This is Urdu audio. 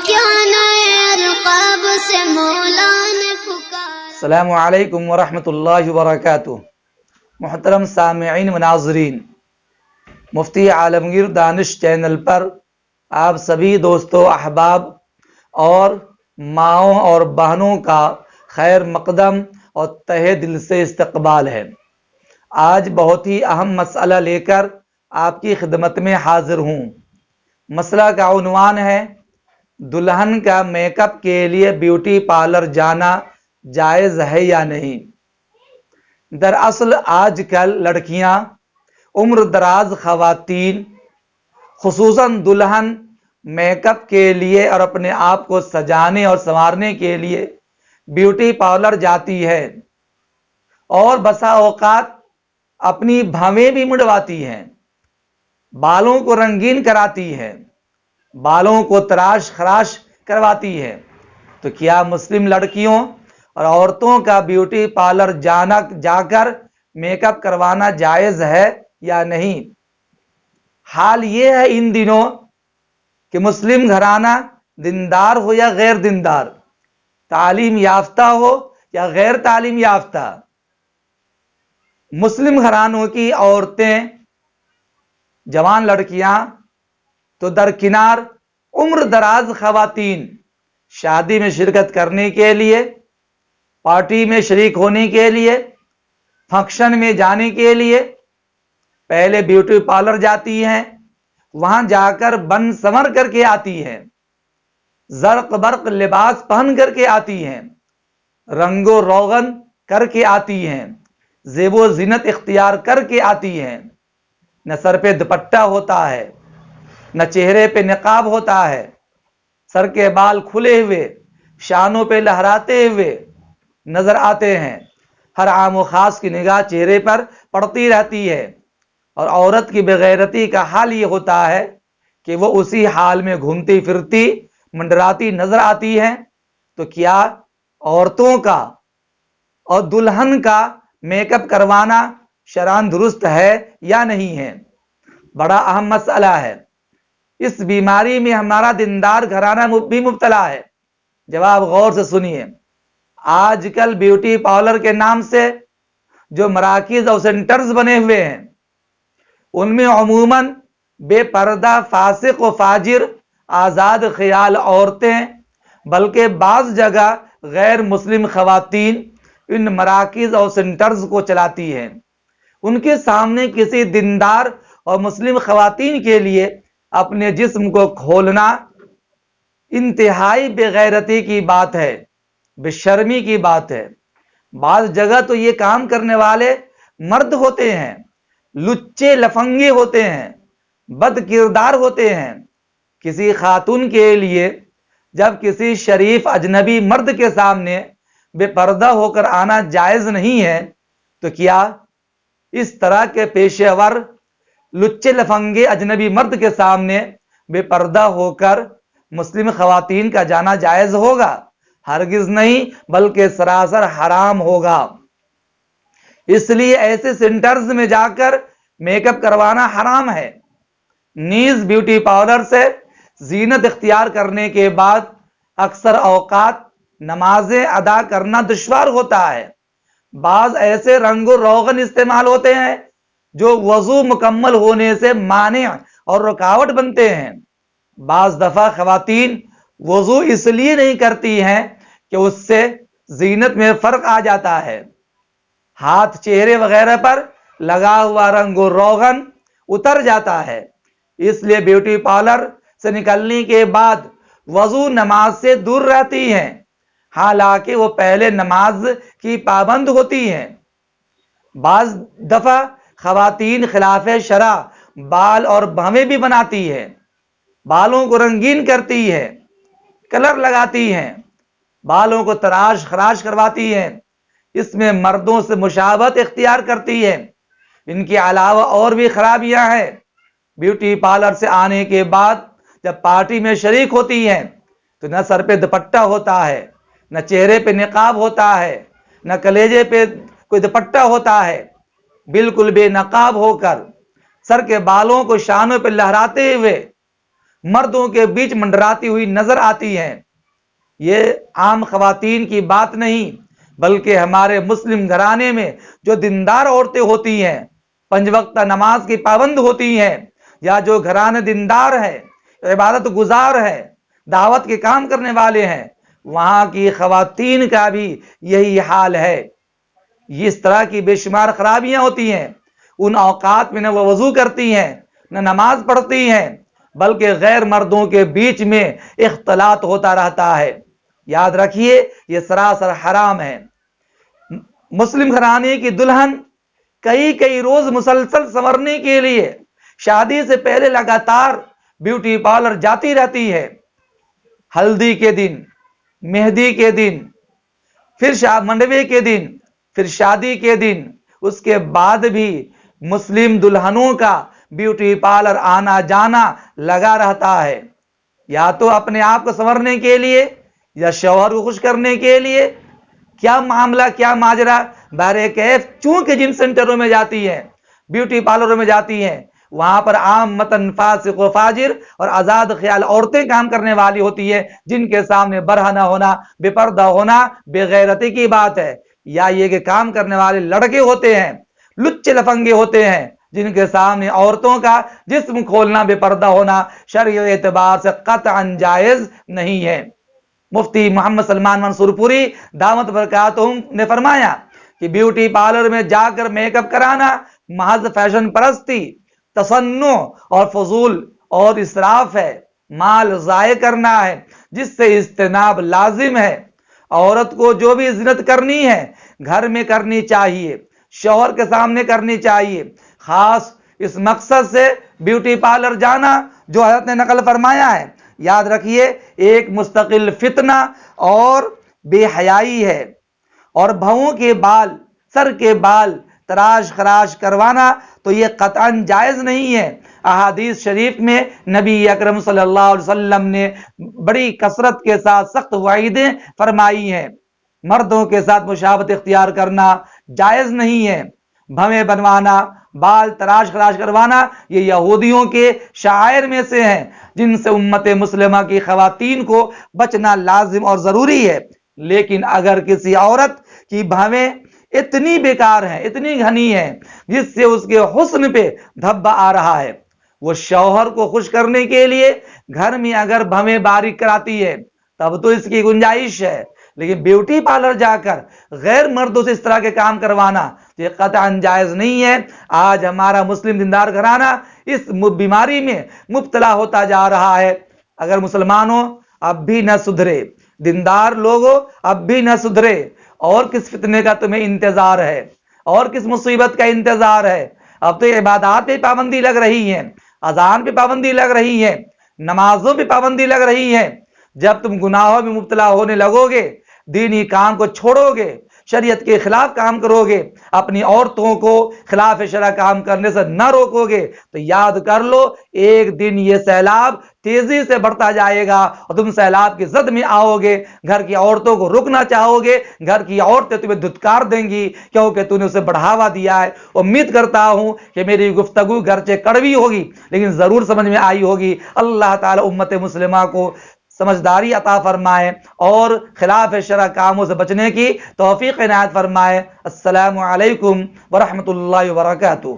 کیا نئے القاب سے مولا نے پکارا۔ السلام علیکم ورحمۃ اللہ وبرکاتہ۔ محترم سامعین و ناظرین، مفتی عالمگیر دانش چینل پر آپ سبھی دوستوں، احباب اور ماؤں اور بہنوں کا خیر مقدم اور تہہ دل سے استقبال ہے۔ آج بہت ہی اہم مسئلہ لے کر آپ کی خدمت میں حاضر ہوں۔ مسئلہ کا عنوان ہے دلہن کا میک اپ کے لیے بیوٹی پارلر جانا جائز ہے یا نہیں۔ دراصل آج کل لڑکیاں، عمر دراز خواتین، خصوصاً دلہن میک اپ کے لیے اور اپنے آپ کو سجانے اور سنوارنے کے لیے بیوٹی پارلر جاتی ہے، اور بسا اوقات اپنی بھویں بھی مڑواتی ہیں، بالوں کو رنگین کراتی ہے، بالوں کو تراش خراش کرواتی ہے۔ تو کیا مسلم لڑکیوں اور عورتوں کا بیوٹی پارلر جا کر میک اپ کروانا جائز ہے یا نہیں؟ حال یہ ہے ان دنوں کہ مسلم گھرانہ دیندار ہو یا غیر دیندار، تعلیم یافتہ ہو یا غیر تعلیم یافتہ، مسلم گھرانوں کی عورتیں، جوان لڑکیاں تو درکنار عمر دراز خواتین شادی میں شرکت کرنے کے لیے، پارٹی میں شریک ہونے کے لیے، فنکشن میں جانے کے لیے پہلے بیوٹی پارلر جاتی ہیں، وہاں جا کر بن سنور کر کے آتی ہیں، زرق برق لباس پہن کر کے آتی ہیں، رنگ و روغن کر کے آتی ہیں، زیب و زینت اختیار کر کے آتی ہیں۔ نہ سر پہ دوپٹہ ہوتا ہے، نہ چہرے پہ نقاب ہوتا ہے، سر کے بال کھلے ہوئے شانوں پہ لہراتے ہوئے نظر آتے ہیں۔ ہر عام و خاص کی نگاہ چہرے پر پڑتی رہتی ہے، اور عورت کی بغیرتی کا حال یہ ہوتا ہے کہ وہ اسی حال میں گھومتی پھرتی منڈراتی نظر آتی ہے۔ تو کیا عورتوں کا اور دلہن کا میک اپ کروانا شرعاً درست ہے یا نہیں ہے؟ بڑا اہم مسئلہ ہے۔ اس بیماری میں ہمارا دیندار گھرانہ بھی مبتلا ہے۔ جواب غور سے سنیے۔ آج کل بیوٹی پارلر کے نام سے جو مراکز اور سینٹرز بنے ہوئے ہیں، ان میں عموماً بے پردہ فاسق و فاجر آزاد خیال عورتیں، بلکہ بعض جگہ غیر مسلم خواتین ان مراکز اور سینٹرز کو چلاتی ہیں۔ ان کے سامنے کسی دیندار اور مسلم خواتین کے لیے اپنے جسم کو کھولنا انتہائی بے غیرتی کی بات ہے، بے شرمی کی بات ہے۔ بعض جگہ تو یہ کام کرنے والے مرد ہوتے ہیں، لچے لفنگے ہوتے ہیں، بد کردار ہوتے ہیں۔ کسی خاتون کے لیے جب کسی شریف اجنبی مرد کے سامنے بے پردہ ہو کر آنا جائز نہیں ہے، تو کیا اس طرح کے پیشے ور لچے لفنگے اجنبی مرد کے سامنے بے پردہ ہو کر مسلم خواتین کا جانا جائز ہوگا؟ ہرگز نہیں، بلکہ سراسر حرام ہوگا۔ اس لیے ایسے سینٹرز میں جا کر میک اپ کروانا حرام ہے۔ نیز بیوٹی پارلر سے زینت اختیار کرنے کے بعد اکثر اوقات نمازیں ادا کرنا دشوار ہوتا ہے۔ بعض ایسے رنگ و روغن استعمال ہوتے ہیں جو وضو مکمل ہونے سے مانع اور رکاوٹ بنتے ہیں۔ بعض دفعہ خواتین وضو اس لیے نہیں کرتی ہیں کہ اس سے زینت میں فرق آ جاتا ہے، ہاتھ چہرے وغیرہ پر لگا ہوا رنگ و روغن اتر جاتا ہے، اس لیے بیوٹی پارلر سے نکلنے کے بعد وضو نماز سے دور رہتی ہیں، حالانکہ وہ پہلے نماز کی پابند ہوتی ہیں۔ بعض دفعہ خواتین خلاف شرع بال اور بھویں بھی بناتی ہے، بالوں کو رنگین کرتی ہے، کلر لگاتی ہیں، بالوں کو تراش خراش کرواتی ہیں، اس میں مردوں سے مشابہت اختیار کرتی ہے۔ ان کے علاوہ اور بھی خرابیاں ہیں۔ بیوٹی پارلر سے آنے کے بعد جب پارٹی میں شریک ہوتی ہیں تو نہ سر پہ دوپٹہ ہوتا ہے، نہ چہرے پہ نقاب ہوتا ہے، نہ کلیجے پہ کوئی دوپٹہ ہوتا ہے، بالکل بے نقاب ہو کر سر کے بالوں کو شانوں پہ لہراتے ہوئے مردوں کے بیچ منڈراتی ہوئی نظر آتی ہیں۔ یہ عام خواتین کی بات نہیں، بلکہ ہمارے مسلم گھرانے میں جو دیندار عورتیں ہوتی ہیں، 5 وقتہ نماز کی پابند ہوتی ہیں، یا جو گھرانے دیندار ہے، عبادت گزار ہے، دعوت کے کام کرنے والے ہیں، وہاں کی خواتین کا بھی یہی حال ہے۔ اس طرح کی بے شمار خرابیاں ہوتی ہیں۔ ان اوقات میں نہ وہ وضو کرتی ہیں، نہ نماز پڑھتی ہیں، بلکہ غیر مردوں کے بیچ میں اختلاط ہوتا رہتا ہے۔ یاد رکھیے یہ سراسر حرام ہے۔ مسلم گھرانے کی دلہن کئی روز مسلسل سنورنے کے لیے شادی سے پہلے لگاتار بیوٹی پارلر جاتی رہتی ہے۔ ہلدی کے دن، مہندی کے دن، پھر منڈوے کے دن، پھر شادی کے دن، اس کے بعد بھی مسلم دلہنوں کا بیوٹی پارلر آنا جانا لگا رہتا ہے، یا تو اپنے آپ کو سنورنے کے لیے یا شوہر کو خوش کرنے کے لیے۔ کیا معاملہ، کیا ماجرا بہرکیف، چونکہ جن سینٹروں میں جاتی ہیں، بیوٹی پارلروں میں جاتی ہیں، وہاں پر عام متن فاسق و فاجر اور آزاد خیال عورتیں کام کرنے والی ہوتی ہیں، جن کے سامنے برہنہ ہونا، بے پردہ ہونا بے غیرتی کی بات ہے۔ یا یہ کہ کام کرنے والے لڑکے ہوتے ہیں، لچے لفنگے ہوتے ہیں، جن کے سامنے عورتوں کا جسم کھولنا، بے پردہ ہونا شرعی اعتبار سے قطعا جائز نہیں ہے۔ مفتی محمد سلمان منصور پوری دامت برکاتہم نے فرمایا کہ بیوٹی پارلر میں جا کر میک اپ کرانا محض فیشن پرستی، تصنع اور فضول اور اسراف ہے، مال ضائع کرنا ہے، جس سے اجتناب لازم ہے۔ عورت کو جو بھی زینت کرنی ہے گھر میں کرنی چاہیے، شوہر کے سامنے کرنی چاہیے۔ خاص اس مقصد سے بیوٹی پارلر جانا جو حضرت نے نقل فرمایا ہے، یاد رکھیے ایک مستقل فتنہ اور بے حیائی ہے۔ اور بھووں کے بال، سر کے بال تراش خراش کروانا تو یہ قطعاً جائز نہیں ہے۔ احادیث شریف میں نبی اکرم صلی اللہ علیہ وسلم نے بڑی کثرت کے ساتھ سخت وعیدیں فرمائی ہیں۔ مردوں کے ساتھ مشابہت اختیار کرنا جائز نہیں ہے۔ بھویں بنوانا، بال تراش خراش کروانا یہ یہودیوں کے شعائر میں سے ہیں، جن سے امت مسلمہ کی خواتین کو بچنا لازم اور ضروری ہے۔ لیکن اگر کسی عورت کی بھویں اتنی بیکار ہیں، اتنی گھنی ہیں، جس سے اس کے حسن پہ دھبا آ رہا ہے، وہ شوہر کو خوش کرنے کے لیے گھر میں اگر بھویں باریک کراتی ہے تب تو اس کی گنجائش ہے، لیکن بیوٹی پارلر جا کر غیر مردوں سے اس طرح کے کام کروانا یہ قطعاً جائز نہیں ہے۔ آج ہمارا مسلم دیندار گھرانہ اس بیماری میں مبتلا ہوتا جا رہا ہے۔ اگر مسلمانوں اب بھی نہ سدھرے، دیندار لوگوں اب بھی نہ سدھرے، اور کس فتنے کا تمہیں انتظار ہے، اور کس مصیبت کا انتظار ہے؟ اب تو عبادات پہ پابندی لگ رہی ہے، اذان پہ پابندی لگ رہی ہے، نمازوں پہ پابندی لگ رہی ہے۔ جب تم گناہوں میں مبتلا ہونے لگو گے، دینی کام کو چھوڑو گے، شریعت کے خلاف کام کرو گے، اپنی عورتوں کو خلاف شرع کام کرنے سے نہ روکو گے، تو یاد کر لو ایک دن یہ سیلاب تیزی سے بڑھتا جائے گا اور تم سیلاب کی زد میں آؤ گے۔ گھر کی عورتوں کو رکنا چاہو گے، گھر کی عورتیں تمہیں دھتکار دیں گی، کیونکہ تم نے اسے بڑھاوا دیا ہے۔ امید کرتا ہوں کہ میری گفتگو گرچہ کڑوی ہوگی لیکن ضرور سمجھ میں آئی ہوگی۔ اللہ تعالی امت مسلمہ کو سمجھداری عطا فرمائے اور خلاف شرع کاموں سے بچنے کی توفیق عنایت فرمائے۔ السلام علیکم ورحمۃ اللہ وبرکاتہ۔